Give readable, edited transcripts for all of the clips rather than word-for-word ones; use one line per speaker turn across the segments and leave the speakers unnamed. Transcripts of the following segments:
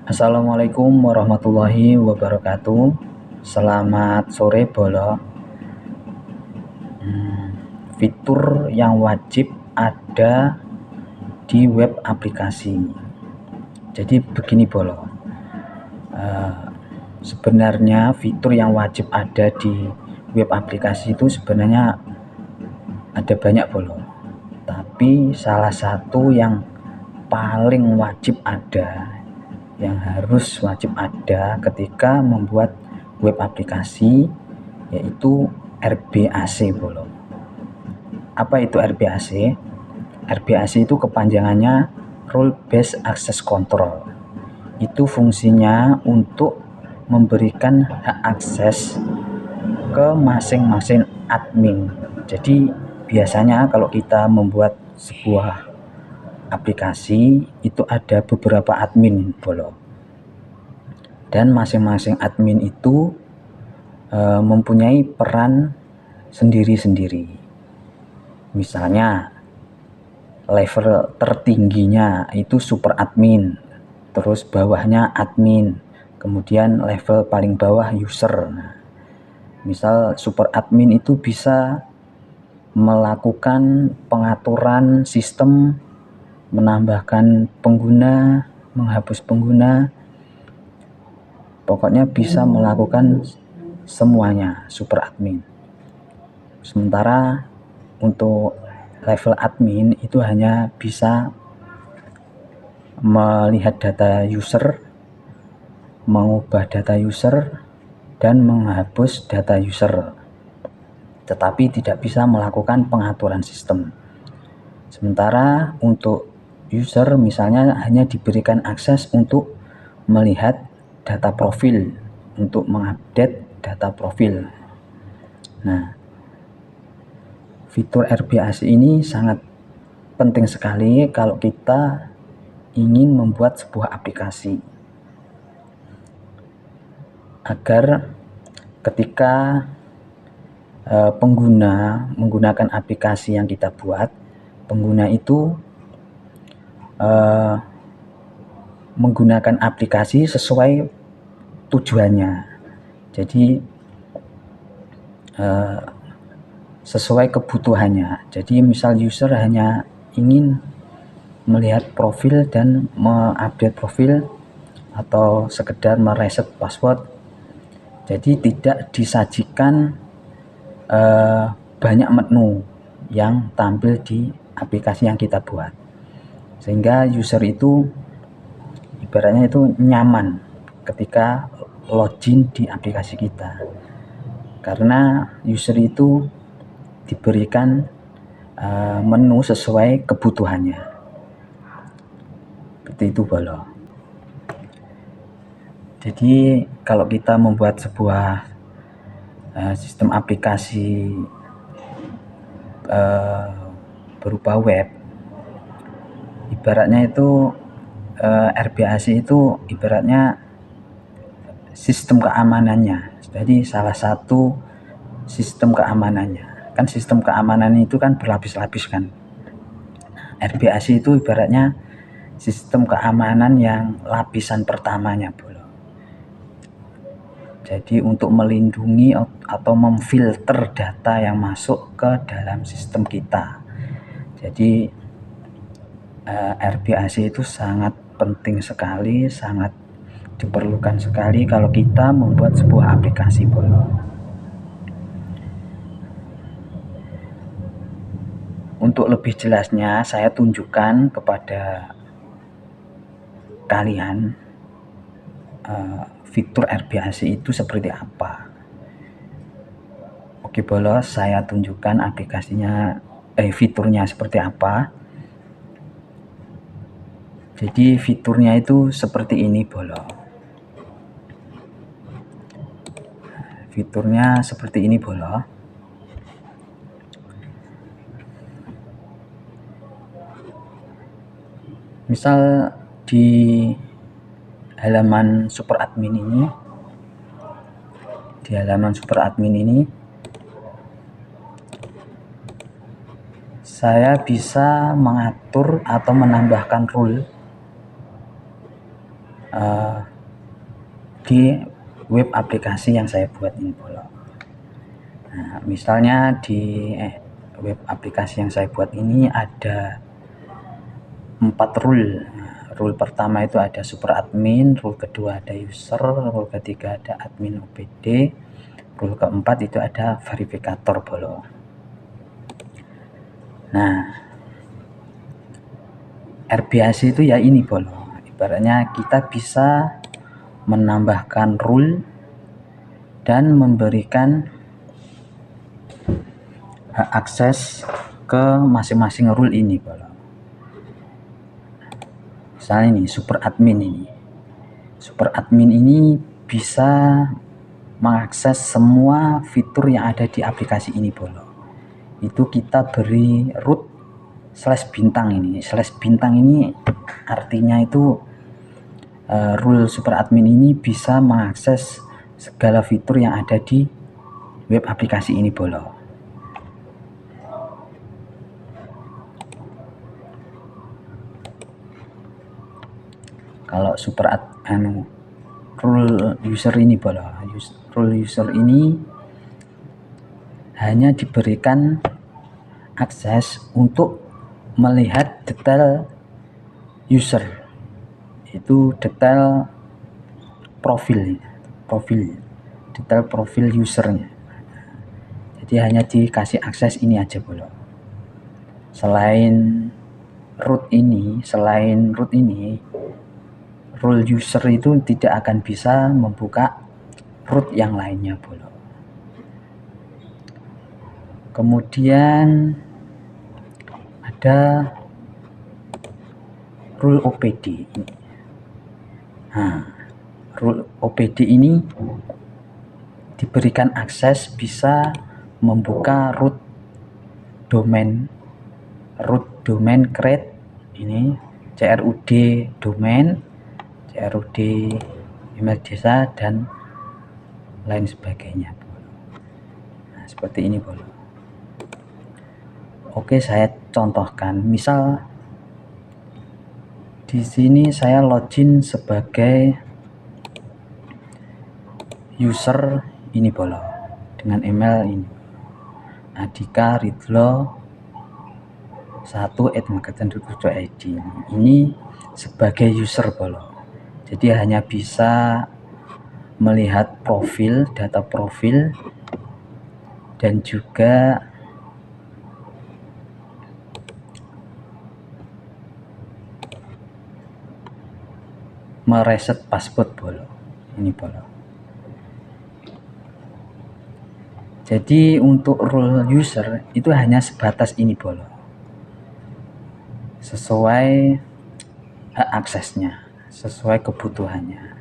Assalamualaikum warahmatullahi wabarakatuh. Selamat sore Bolo. Fitur yang wajib ada di web aplikasi. Jadi begini Bolo. Sebenarnya fitur yang wajib ada di web aplikasi itu sebenarnya ada banyak Bolo. Tapi salah satu yang paling wajib ada, yang harus wajib ada ketika membuat web aplikasi, yaitu RBAC Bolo. Apa itu RBAC? RBAC itu kepanjangannya Role Based Access Control. Itu fungsinya untuk memberikan hak akses ke masing-masing admin. Jadi biasanya kalau kita membuat sebuah aplikasi itu ada beberapa admin Bolo. Dan masing-masing admin itu mempunyai peran sendiri-sendiri. Misalnya level tertingginya itu super admin, terus bawahnya admin, kemudian level paling bawah user. Nah, misal super admin itu bisa melakukan pengaturan sistem, menambahkan pengguna, menghapus pengguna, pokoknya bisa melakukan semuanya super admin. Sementara untuk level admin itu hanya bisa melihat data user, mengubah data user, dan menghapus data user, tetapi tidak bisa melakukan pengaturan sistem. Sementara untuk user misalnya hanya diberikan akses untuk melihat data profil, untuk mengupdate data profil. Nah, fitur RBAC ini sangat penting sekali kalau kita ingin membuat sebuah aplikasi, agar ketika pengguna menggunakan aplikasi yang kita buat, pengguna itu menggunakan aplikasi sesuai tujuannya. Jadi sesuai kebutuhannya. Jadi misal user hanya ingin melihat profil dan mengupdate profil atau sekedar mereset password, jadi tidak disajikan banyak menu yang tampil di aplikasi yang kita buat, sehingga user itu ibaratnya itu nyaman ketika login di aplikasi kita, karena user itu diberikan menu sesuai kebutuhannya. Seperti itu Bolo. Jadi kalau kita membuat sebuah sistem aplikasi berupa web, ibaratnya itu RBAC itu ibaratnya sistem keamanannya. Jadi salah satu sistem keamanannya. Kan sistem keamanan itu kan berlapis-lapis kan. RBAC itu ibaratnya sistem keamanan yang lapisan pertamanya Bolo. Jadi untuk melindungi atau memfilter data yang masuk ke dalam sistem kita. Jadi RBAC itu sangat penting sekali, sangat diperlukan sekali kalau kita membuat sebuah aplikasi Bolo. Untuk lebih jelasnya saya tunjukkan kepada kalian fitur RBAC itu seperti apa. Oke Bolo, saya tunjukkan aplikasinya, fiturnya seperti apa. Jadi fiturnya itu seperti ini Bolo. Fiturnya seperti ini Bolo. Misal di halaman super admin ini, saya bisa mengatur atau menambahkan rule di web aplikasi yang saya buat ini bolo. Nah, misalnya di web aplikasi yang saya buat ini ada 4 rule. Rule pertama itu ada super admin, rule kedua ada user, rule ketiga ada admin OPD, rule keempat itu ada verifikator bolo. Nah, RBAC itu ya ini bolo. Ibaratnya kita bisa menambahkan rule dan memberikan hak akses ke masing-masing rule ini bolo. Misalnya ini super admin ini bisa mengakses semua fitur yang ada di aplikasi ini bolo. Itu kita beri root /bintang ini. /bintang ini artinya itu rule super admin ini bisa mengakses segala fitur yang ada di web aplikasi ini bolo. Kalau rule user ini bolo, rule user ini hanya diberikan akses untuk melihat detail user, itu detail detail profil usernya. Jadi hanya dikasih akses ini aja bolo. Selain root ini, rule user itu tidak akan bisa membuka root yang lainnya bolo. Kemudian ada rule OPD ini. Nah, rule OPD ini diberikan akses bisa membuka root domain create ini, CRUD domain, CRUD email desa dan lain sebagainya. Nah, seperti ini bolo. Oke, saya contohkan. Misal di sini saya login sebagai user ini bolo dengan email ini, Adika Ridlo 1@magadan.co.id. Ini sebagai user bolo. Jadi hanya bisa melihat profil, data profil, dan juga mereset password bolo. Ini bolo. Jadi untuk role user itu hanya sebatas ini bolo. Sesuai hak aksesnya, sesuai kebutuhannya.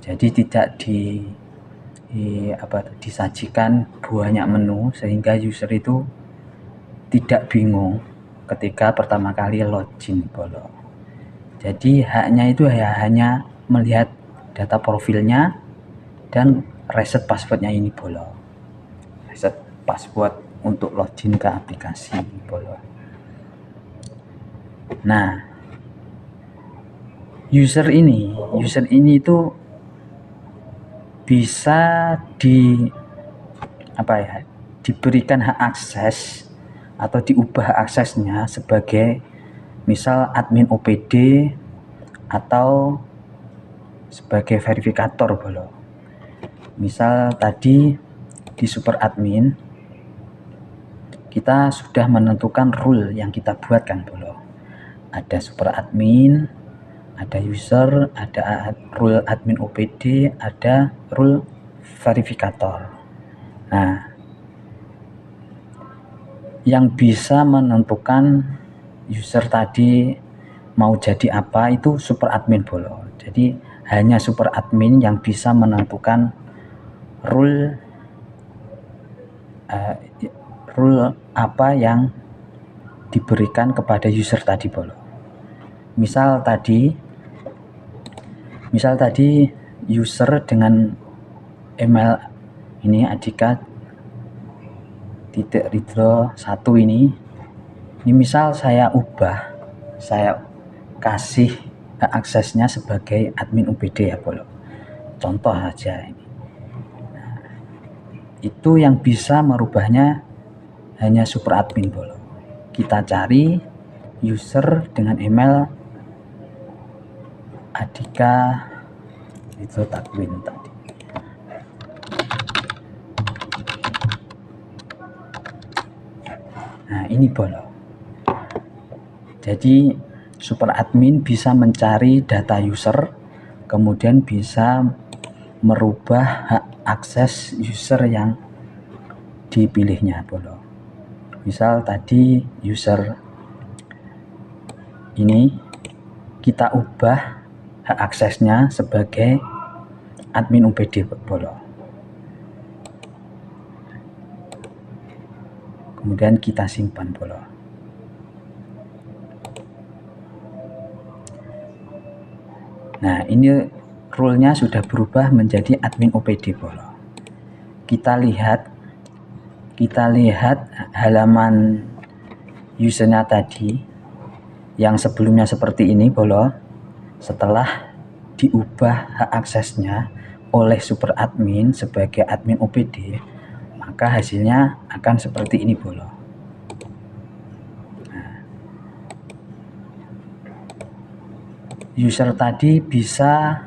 Jadi tidak disajikan banyak menu sehingga user itu tidak bingung ketika pertama kali login bolo. Jadi haknya itu hanya melihat data profilnya dan reset passwordnya ini bolo. Reset password untuk login ke aplikasi bolo. Nah, user ini itu bisa diberikan hak akses atau diubah aksesnya sebagai misal admin OPD atau sebagai verifikator bolo. Misal tadi di super admin kita sudah menentukan rule yang kita buatkan bolo. Ada super admin, ada user, ada rule admin OPD, ada rule verifikator. Nah, yang bisa menentukan user tadi mau jadi apa itu super admin bolo. Jadi hanya super admin yang bisa menentukan rule apa yang diberikan kepada user tadi bolo. Misal tadi user dengan email ini Adika.Ridlo 1 ini misal saya ubah, saya kasih hak aksesnya sebagai admin UPD ya bolo. Contoh saja ini. Nah, itu yang bisa merubahnya hanya super admin bolo. Kita cari user dengan email Adika itu Takwin tadi. Nah ini bolo. Jadi super admin bisa mencari data user, kemudian bisa merubah hak akses user yang dipilihnya bolo. Misal tadi user ini kita ubah hak aksesnya sebagai admin UPD bolo. Kemudian kita simpan bolo. Nah ini rule-nya sudah berubah menjadi admin UPD bolo. Kita lihat halaman usernya tadi yang sebelumnya seperti ini bolo. Setelah diubah hak aksesnya oleh super admin sebagai admin UPD, maka hasilnya akan seperti ini bolo. Nah, user tadi bisa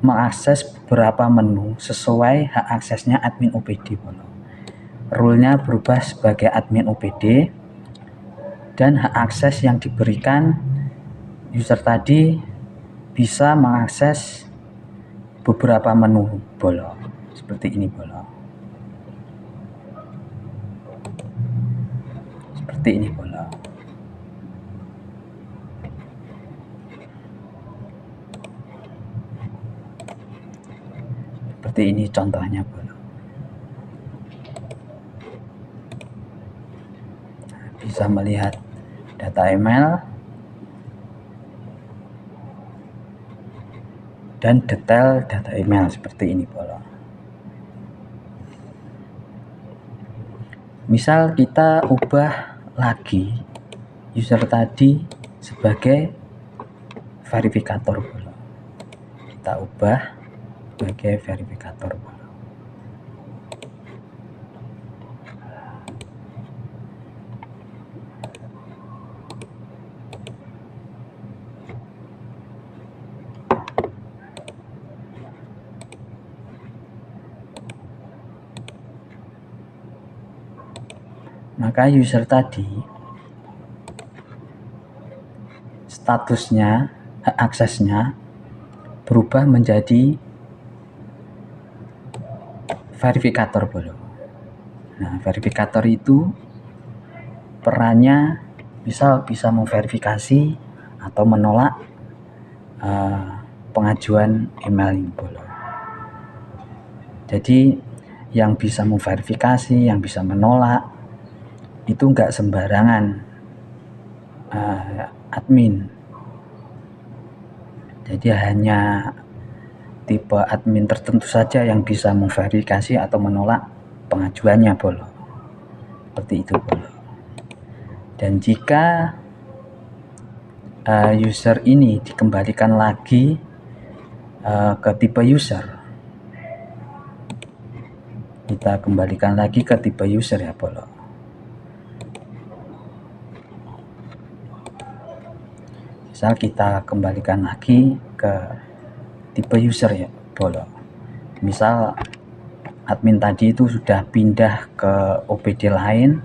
mengakses beberapa menu sesuai hak aksesnya admin UPD bolo. Rule-nya berubah sebagai admin UPD dan hak akses yang diberikan user tadi bisa mengakses beberapa menu bolo seperti ini bolo. Seperti ini bolo. Seperti ini contohnya bolo. Bisa melihat data email dan detail data email seperti ini bolo. Misal kita ubah lagi user tadi sebagai verifikator bolo. Kita ubah sebagai verifikator bolo. Maka user tadi statusnya, hak aksesnya berubah menjadi verifikator bolo. Nah, verifikator itu perannya bisa memverifikasi atau menolak pengajuan email ini bolo. Jadi yang bisa memverifikasi, yang bisa menolak itu enggak sembarangan admin. Jadi hanya tipe admin tertentu saja yang bisa memverifikasi atau menolak pengajuannya bolo. Seperti itu bolo. Dan jika user ini dikembalikan lagi ke tipe user, kita kembalikan lagi ke tipe user ya bolo. Misal kita kembalikan lagi ke tipe user ya bolo. Misal admin tadi itu sudah pindah ke OPD lain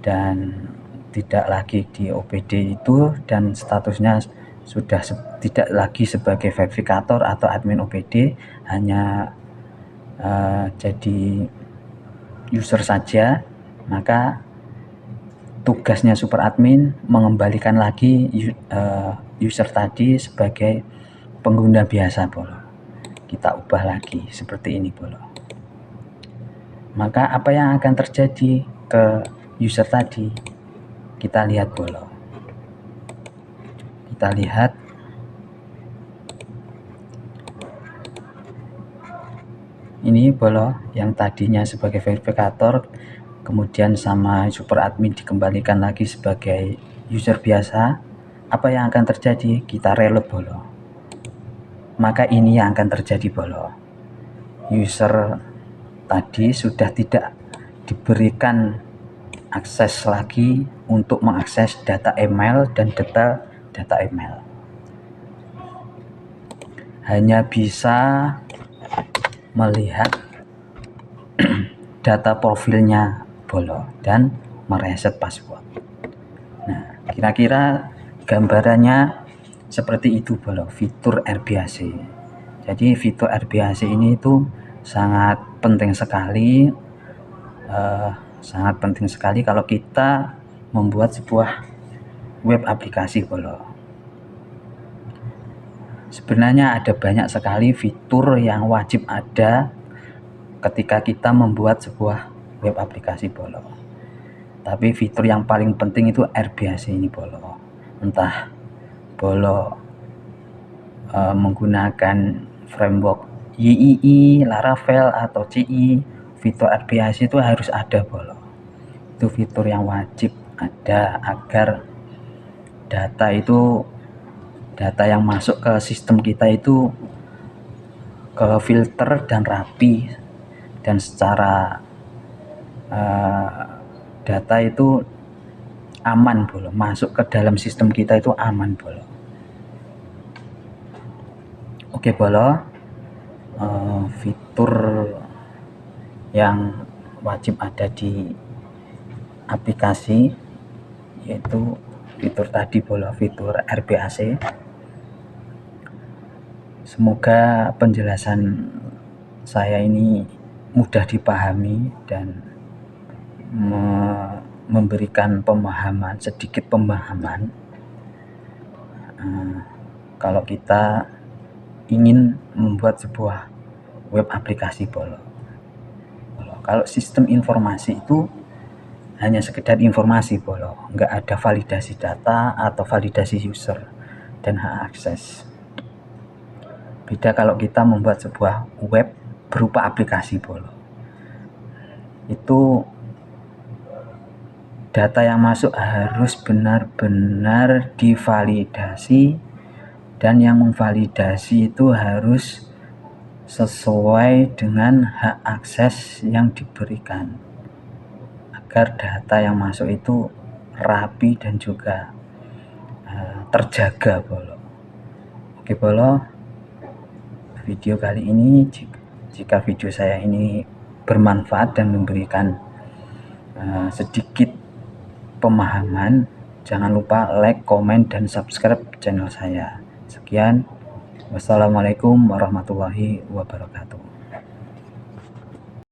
dan tidak lagi di OPD itu dan statusnya sudah tidak lagi sebagai verifikator atau admin OPD, hanya jadi user saja, maka tugasnya super admin mengembalikan lagi user tadi sebagai pengguna biasa bolo. Kita ubah lagi seperti ini bolo. Maka apa yang akan terjadi ke user tadi? Kita lihat bolo. Kita lihat ini bolo, yang tadinya sebagai verifikator kemudian sama super admin dikembalikan lagi sebagai user biasa apa yang akan terjadi? Kita reload bolo. Maka ini yang akan terjadi bolo. User tadi sudah tidak diberikan akses lagi untuk mengakses data email dan data email. Hanya bisa melihat data profilnya bolo dan mereset password. Nah, kira-kira gambarannya seperti itu bolo, fitur RBAC. Jadi fitur RBAC ini itu sangat penting sekali, kalau kita membuat sebuah web aplikasi bolo. Sebenarnya ada banyak sekali fitur yang wajib ada ketika kita membuat sebuah web aplikasi bolo. Tapi fitur yang paling penting itu RBAC ini bolo. Entah bolo menggunakan framework YII, Laravel atau CI, fitur RBAC itu harus ada bolo. Itu fitur yang wajib ada agar data yang masuk ke sistem kita itu ke filter dan rapi, dan secara data itu aman bolo, masuk ke dalam sistem kita itu aman bolo. Oke bolo, fitur yang wajib ada di aplikasi yaitu fitur tadi bolo, fitur RBAC. Semoga penjelasan saya ini mudah dipahami dan memberikan sedikit pemahaman kalau kita ingin membuat sebuah web aplikasi bolo. Kalau sistem informasi itu hanya sekedar informasi bolo, nggak ada validasi data atau validasi user dan hak akses. Beda kalau kita membuat sebuah web berupa aplikasi bolo. Itu data yang masuk harus benar-benar divalidasi, dan yang memvalidasi itu harus sesuai dengan hak akses yang diberikan, agar data yang masuk itu rapi dan juga terjaga bolo. Oke bolo, video kali ini, jika video saya ini bermanfaat dan memberikan sedikit pemahaman, jangan lupa like, komen, dan subscribe channel saya. Sekian, wassalamualaikum warahmatullahi wabarakatuh.